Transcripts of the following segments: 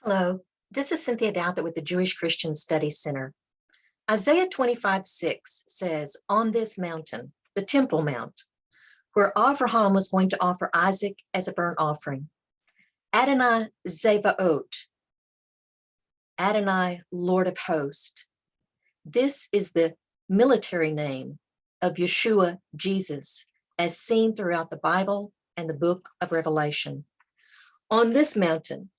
Hello, this is Cynthia Douthit with the Jewish Christian Studies Center. Isaiah 25:6 says, on this mountain, the Temple Mount, where Abraham was going to offer Isaac as a burnt offering, ADONAI Tzava'ot, Adonai, Lord of Hosts. This is the military name of Yeshua, Jesus, as seen throughout the Bible and the book of Revelation. On this mountain,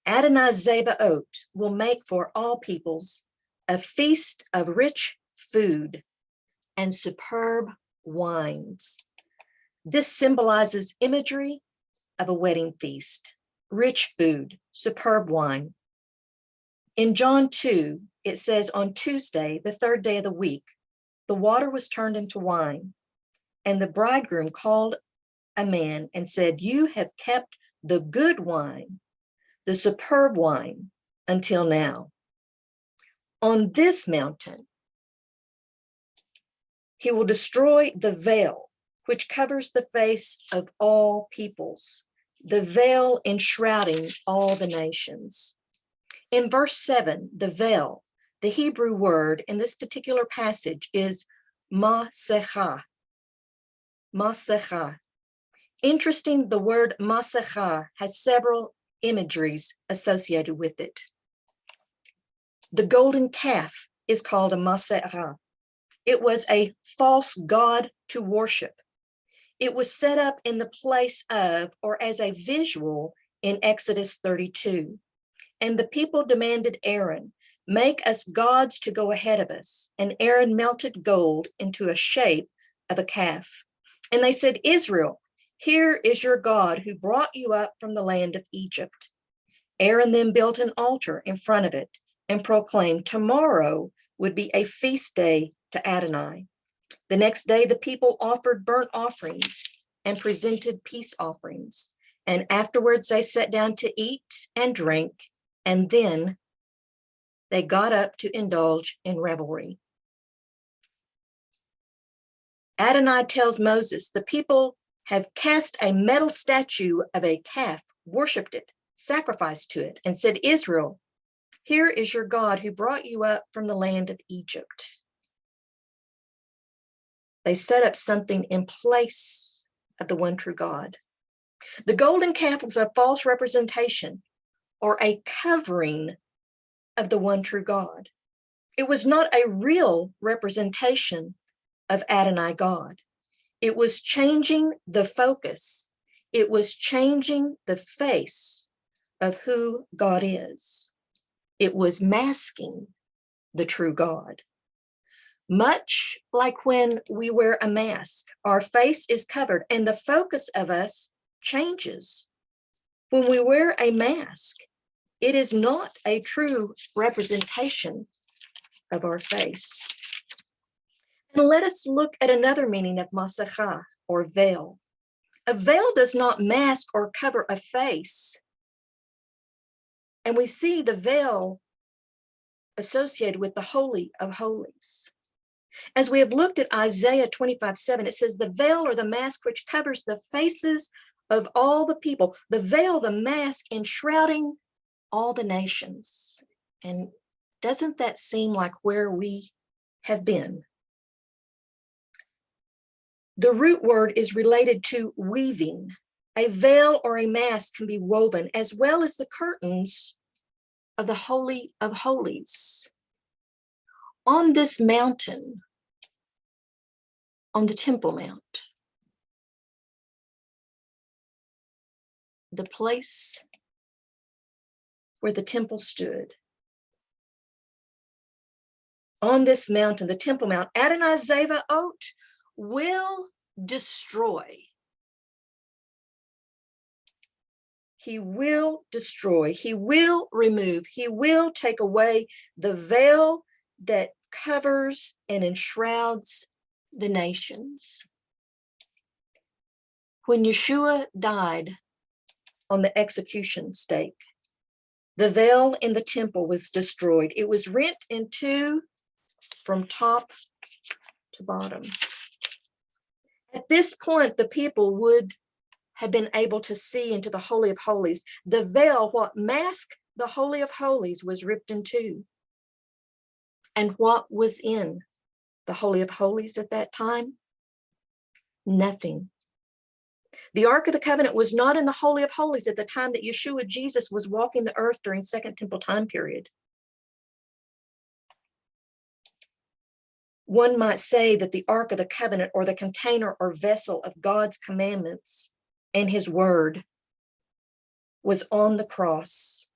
ADONAI Tzava'ot will make for all peoples a feast of rich food and superb wines. This symbolizes imagery of a wedding feast, rich food, superb wine. In John 2, it says, on Tuesday, the third day of the week, the water was turned into wine, and the bridegroom called a man and said, you have kept the good wine, the superb wine, until now. On this mountain, he will destroy the veil which covers the face of all peoples, the veil enshrouding all the nations. In verse 7, the veil, the Hebrew word in this particular passage is masecha. Masecha. Interesting, the word masecha has several imageries associated with it. The golden calf is called a masecha. It was a false god to worship. It was set up in the place of, or as a visual, in Exodus 32. And the people demanded Aaron, make us gods to go ahead of us. And Aaron melted gold into a shape of a calf. And they said, Israel, here is your God who brought you up from the land of Egypt. Aaron then built an altar in front of it and proclaimed tomorrow would be a feast day to Adonai. The next day, the people offered burnt offerings and presented peace offerings. And afterwards, they sat down to eat and drink, and then they got up to indulge in revelry. Adonai tells Moses, the people have cast a metal statue of a calf, worshipped it, sacrificed to it, and said, Israel, here is your God who brought you up from the land of Egypt. They set up something in place of the one true God. The golden calf was a false representation or a covering of the one true God. It was not a real representation of Adonai God. It was changing the focus. It was changing the face of who God is. It was masking the true God. Much like when we wear a mask, our face is covered and the focus of us changes. When we wear a mask, it is not a true representation of our face. And let us look at another meaning of masecha, or veil. A veil does not mask or cover a face. And we see the veil associated with the Holy of Holies. As we have looked at Isaiah 25:7, it says the veil or the mask which covers the faces of all the people, the veil, the mask enshrouding all the nations. And doesn't that seem like where we have been? The root word is related to weaving. A veil or a mask can be woven, as well as the curtains of the Holy of Holies. On this mountain, on the Temple Mount, the place where the temple stood. On this mountain, the Temple Mount, ADONAI Tzava'ot will destroy. He will destroy. He will remove. He will take away the veil that covers and enshrouds the nations. When Yeshua died on the execution stake, the veil in the temple was destroyed. It was rent in two from top to bottom. At this point, the people would have been able to see into the Holy of Holies. The veil, what masked the Holy of Holies was ripped in two. And what was in the Holy of Holies at that time? Nothing. The Ark of the Covenant was not in the Holy of Holies at the time that Yeshua Jesus was walking the earth during Second Temple time period. One might say that the Ark of the Covenant, or the container or vessel of God's commandments and his word, was on the cross,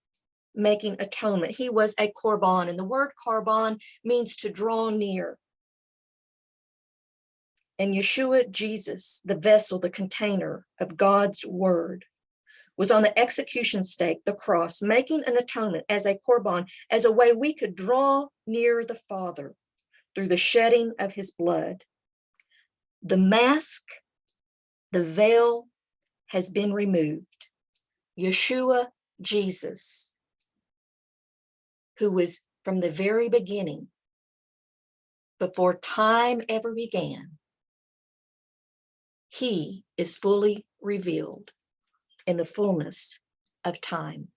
making atonement. He was a korban, and the word korban means to draw near. And Yeshua Jesus, the vessel, the container of God's word, was on the execution stake, the cross, making an atonement as a korban, as a way we could draw near the Father through the shedding of his blood. The mask, the veil, has been removed. Yeshua Jesus, who was from the very beginning, before time ever began, he is fully revealed in the fullness of time.